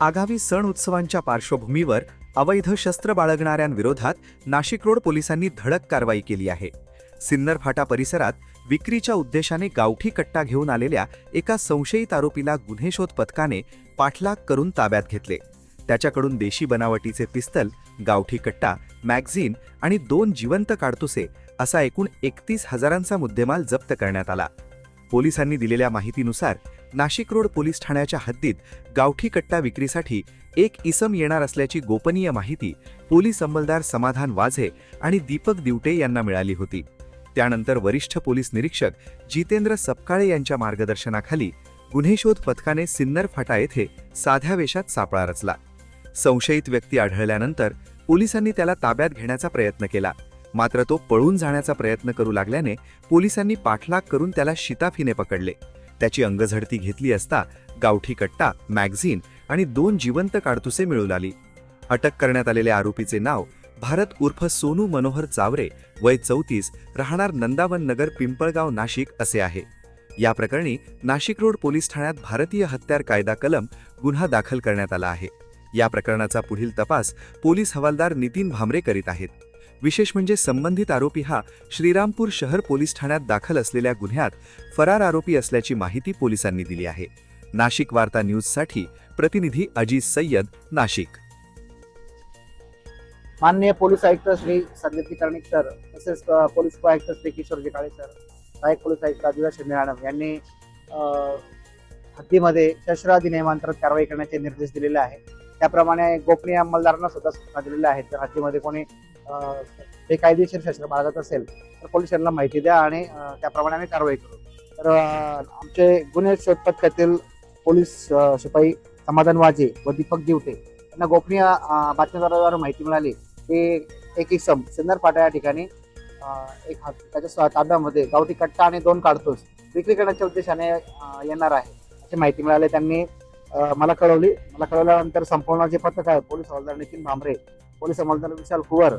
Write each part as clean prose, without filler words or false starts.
आगामी सण उत्सवांच्या पार्श्वभूमीवर अवैध शस्त्र बाळगणाऱ्यांविरोधात नाशिक रोड पोलिसांनी धडक कारवाई केली आहे। सिन्नर फाटा परिसरात विक्रीच्या उद्देशाने गावठी कट्टा घेऊन आलेल्या एका संशयित आरोपीला गुन्हे शोध पथकाने पाठलाग करून ताब्यात घेतले। त्याच्याकडून देशी बनावटीचे पिस्तल, गावठी कट्टा, मॅगझीन आणि 2 जिवंत काडतुसे असा एकूण 31,000चा मुद्देमाल जप्त करण्यात आला। पोलिसांनी दिलेल्या माहितीनुसार नाशिक रोड पोलीस ठाण्याच्या हद्दीत गावठी कट्टा विक्रीसाठी एक इसम येणार असल्याची गोपनीय माहिती पोलीस अंमलदार समाधान वाझे आणि दीपक दिवटे यांना मिळाली होती। त्यानंतर वरिष्ठ पोलीस निरीक्षक जितेंद्र सपकाळे यांच्या मार्गदर्शनाखाली गुन्हे शोध पथकाने सिन्नर फाटा येथे साध्या वेशात सापळा रचला। संशयित व्यक्ती आढळल्यानंतर पोलिसांनी त्याला ताब्यात घेण्याचा प्रयत्न केला, मात्र तो पळून जाण्याचा प्रयत्न करू लागल्याने पोलिसांनी पाठलाग करून त्याला शिताफीने पकडले। त्याची अंगझडती घेतली असता गावठी कट्टा, मॅगझीन आणि 2 जिवंत काडतुसे मिळू आली। अटक करण्यात आलेल्या आरोपीचे नाव भारत उर्फ सोनू मनोहर चावरे, वय 34, राहणार नंदावन नगर, पिंपळगाव, नाशिक असे आहे। या प्रकरणी नाशिक रोड पोलीस ठाण्यात भारतीय हत्यार कायदा कलम गुन्हा दाखल करण्यात आला आहे। या प्रकरणाचा पुढील तपास पोलीस हवालदार नितीन भामरे करीत आहेत। विशेष म्हणजे संबंधित आरोपी हा श्रीरामपूर शहर पोलीस ठाण्यात दाखल असलेल्या गुन्ह्यात फरार आरोपी असल्याची माहिती पोलिसांनी दिली आहे। नाशिक वार्ता न्यूजसाठी प्रतिनिधी अजीज सय्यद, नाशिक। माननीय पोलीस आयुक्त श्री संदीप कर्णिक सर, तसेच पोलीस उपायुक्त श्री किशोरजी काळे सर, सहाय्यक पोलीस आयुक्त आदिवासी मॅडम यांनी हद्दीमध्ये शस्त्र अधिनियमांतर्गत कारवाई करण्याचे निर्देश दिलेले आहेत। त्याप्रमाणे गोपनीय अंमलदारांना सुद्धा सूचना दिलेल्या आहेत। जर हद्दीमध्ये कोणी बेकायदेशीर शस्त्र बाळगत असेल तर पोलिसांना माहिती द्या आणि त्याप्रमाणे आम्ही कारवाई करू। तर आमचे गुन्हे शोध पथकातील पोलीस शिपाई समाधान वाजे व दीपक दिवटे यांना गोपनीय बातमीदाराद्वारे माहिती मिळाली की एक इसम सिन्नर फाटा या ठिकाणी त्याच्या ताब्यामध्ये गावठी कट्टा आणि 2 काडतूस विक्री करण्याच्या उद्देशाने येणार आहे अशी माहिती मिळाली। त्यांनी मला कळवल्यानंतर संपूर्ण जे पथक आहे, पोलीस हवालदार नितीन भामरे, पोलीस हवालदार विशाल कुवर,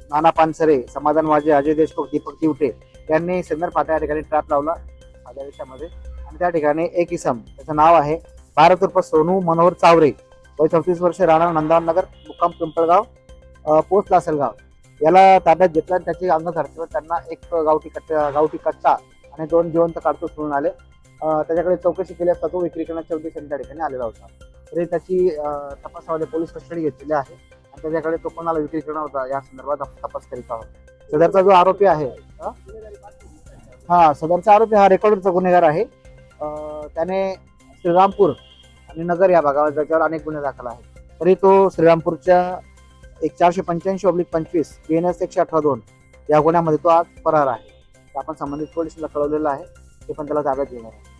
नाना पानसरे, समाधान वाजे, अजय देशमुख, दीपक दिवटे यांनी सिन्नर फाटा या ठिकाणी ट्रॅप लावला साध्या वेशामध्ये आणि त्या ठिकाणी एक इसम, त्याचं नाव आहे भारत उर्फ सोनू मनोहर चावरे, वय 34 वर्ष, राहणार नंदावन नगर, मुक्काम पिंपळगाव, पोस्ट लासलगाव याला ताब्यात घेतला। त्याची अंगझडतीवर त्यांना एक गावठी कट्टा आणि 2 जिवंत काडतूस मिळून आले। त्याच्याकडे चौकशी केली असता तो विक्री करण्याच्या उद्देशाने त्या ठिकाणी आलेला होता। तरी त्याची तपासामध्ये पोलीस कस्टडी घेतलेली आहे आणि त्याच्याकडे तो कोणाला विक्री करणार होता या संदर्भात तपास करीत आहोत। सदरचा जो आरोपी आहे सदरचा आरोपी हा रेकॉर्डचा गुन्हेगार आहे। त्याने श्रीरामपूर आणि नगर या भागावर त्याच्यावर अनेक गुन्हे दाखल आहेत। तरी तो श्रीरामपूरच्या 485/25 BNS 118-2 या गुन्ह्यामध्ये तो आज फरार आहे। आपण संबंधित पोलिसांना कळवलेलं आहे, ते पण त्याला ताब्यात घेणार आहे।